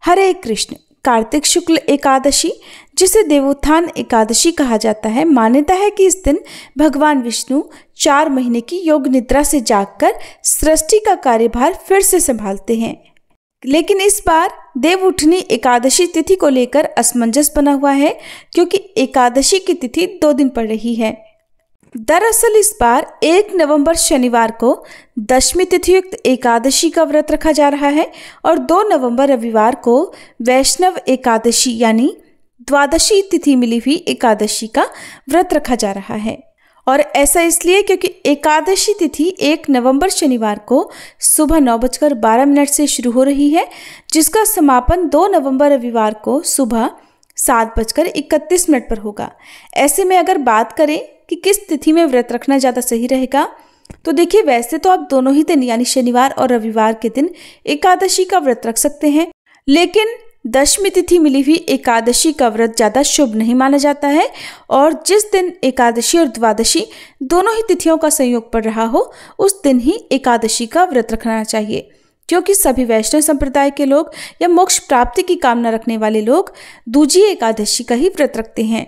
हरे कृष्ण। कार्तिक शुक्ल एकादशी, जिसे देवोत्थान एकादशी कहा जाता है, मान्यता है कि इस दिन भगवान विष्णु 4 महीने की योग निद्रा से जागकर सृष्टि का कार्यभार फिर से संभालते हैं। लेकिन इस बार देव उठनी एकादशी तिथि को लेकर असमंजस बना हुआ है, क्योंकि एकादशी की तिथि 2 दिन पड़ रही है। दरअसल इस बार 1 नवंबर शनिवार को दशमी तिथि युक्त एकादशी का व्रत रखा जा रहा है और 2 नवंबर रविवार को वैष्णव एकादशी यानी द्वादशी तिथि मिली हुई एकादशी का व्रत रखा जा रहा है। और ऐसा इसलिए क्योंकि एकादशी तिथि 1 नवंबर शनिवार को सुबह 9:12 से शुरू हो रही है, जिसका समापन 2 नवंबर रविवार को सुबह 7:31 पर होगा। ऐसे में अगर बात करें कि किस तिथि में व्रत रखना ज़्यादा सही रहेगा, तो देखिए, वैसे तो आप दोनों ही दिन यानी शनिवार और रविवार के दिन एकादशी का व्रत रख सकते हैं, लेकिन दशमी तिथि मिली हुई एकादशी का व्रत ज़्यादा शुभ नहीं माना जाता है। और जिस दिन एकादशी और द्वादशी दोनों ही तिथियों का संयोग पड़ रहा हो, उस दिन ही एकादशी का व्रत रखना चाहिए, क्योंकि सभी वैष्णव संप्रदाय के लोग या मोक्ष प्राप्ति की कामना रखने वाले लोग दूजी एकादशी का ही व्रत रखते हैं।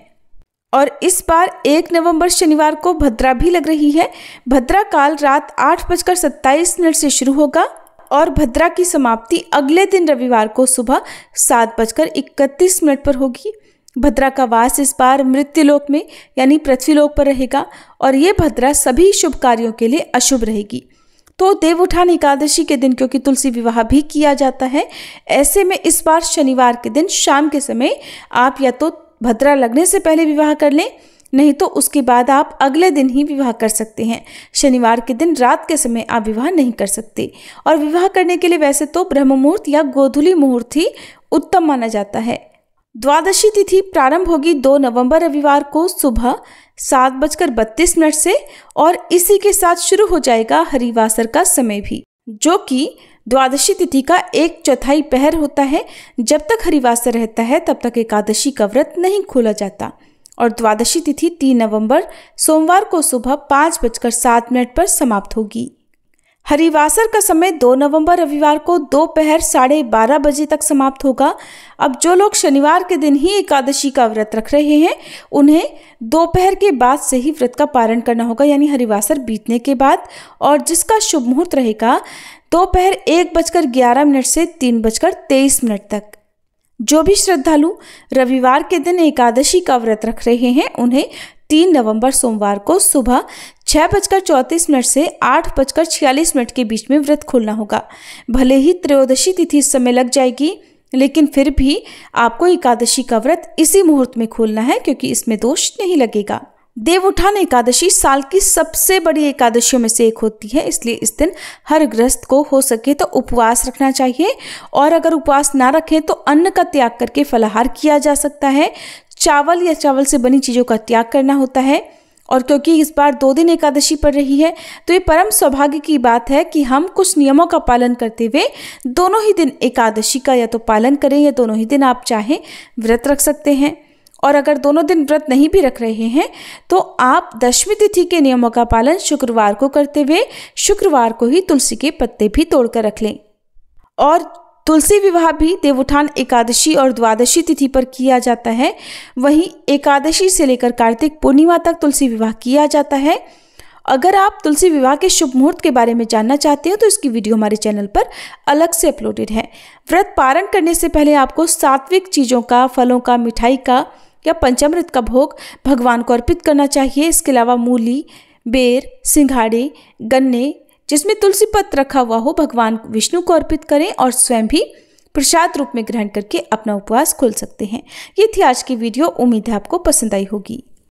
और इस बार 1 नवंबर शनिवार को भद्रा भी लग रही है। भद्रा काल रात 8:27 से शुरू होगा और भद्रा की समाप्ति अगले दिन रविवार को सुबह 7:31 पर होगी। भद्रा का वास इस बार मृत्युलोक में यानी पृथ्वीलोक पर रहेगा और ये भद्रा सभी शुभ कार्यों के लिए अशुभ रहेगी। तो देवउठान एकादशी के दिन क्योंकि तुलसी विवाह भी किया जाता है, ऐसे में इस बार शनिवार के दिन शाम के समय आप या तो भद्रा लगने से पहले विवाह कर लें, नहीं तो उसके बाद आप अगले दिन ही विवाह कर सकते हैं। शनिवार के दिन रात के समय आप विवाह नहीं कर सकते। और विवाह करने के लिए वैसे तो ब्रह्म मुहूर्त या गोधूली मुहूर्त ही उत्तम माना जाता है। द्वादशी तिथि प्रारंभ होगी 2 नवंबर रविवार को सुबह 7:32 से और इसी के साथ शुरू हो जाएगा हरिवासर का समय भी, जो कि द्वादशी तिथि का 1/4 पहर होता है। जब तक हरिवासर रहता है तब तक एकादशी का व्रत नहीं खोला जाता। और द्वादशी तिथि 3 नवंबर सोमवार को सुबह 5:07 पर समाप्त होगी। हरिवासर का समय 2 नवंबर रविवार को दोपहर 12:30 बजे तक समाप्त होगा। अब जो लोग शनिवार के दिन ही एकादशी का व्रत रख रहे हैं, उन्हें दोपहर के बाद से ही व्रत का पारण करना होगा, यानी हरिवासर बीतने के बाद। और जिसका शुभ मुहूर्त रहेगा दोपहर 1:11 से 3:23 तक। जो भी श्रद्धालु रविवार के दिन एकादशी का व्रत रख रहे हैं, उन्हें 3 नवंबर सोमवार को सुबह 6:34 से 8:46 के बीच में व्रत खोलना होगा। भले ही त्रयोदशी तिथि इस समय लग जाएगी, लेकिन फिर भी आपको एकादशी का व्रत इसी मुहूर्त में खोलना है, क्योंकि इसमें दोष नहीं लगेगा। देवउठान एकादशी साल की सबसे बड़ी एकादशियों में से एक होती है, इसलिए इस दिन हर गृहस्थ को हो सके तो उपवास रखना चाहिए। और अगर उपवास ना रखें तो अन्न का त्याग करके फलाहार किया जा सकता है। चावल या चावल से बनी चीज़ों का त्याग करना होता है। और क्योंकि इस बार 2 दिन एकादशी पड़ रही है, तो ये परम सौभाग्य की बात है कि हम कुछ नियमों का पालन करते हुए दोनों ही दिन एकादशी का या तो पालन करें या दोनों ही दिन आप चाहें व्रत रख सकते हैं। और अगर दोनों दिन व्रत नहीं भी रख रहे हैं, तो आप दशमी तिथि के नियमों का पालन शुक्रवार को करते हुए शुक्रवार को ही तुलसी के पत्ते भी तोड़कर रख लें। और तुलसी विवाह भी देवउठान एकादशी और द्वादशी तिथि पर किया जाता है। वहीं एकादशी से लेकर कार्तिक पूर्णिमा तक तुलसी विवाह किया जाता है। अगर आप तुलसी विवाह के शुभ मुहूर्त के बारे में जानना चाहते हो, तो इसकी वीडियो हमारे चैनल पर अलग से अपलोडेड है। व्रत पारण करने से पहले आपको सात्विक चीज़ों का, फलों का, मिठाई का या पंचामृत का भोग भगवान को अर्पित करना चाहिए। इसके अलावा मूली, बेर, सिंघाड़े, गन्ने जिसमें तुलसी पत्र रखा हुआ हो, भगवान विष्णु को अर्पित करें और स्वयं भी प्रसाद रूप में ग्रहण करके अपना उपवास खोल सकते हैं। ये थी आज की वीडियो। उम्मीद है आपको पसंद आई होगी।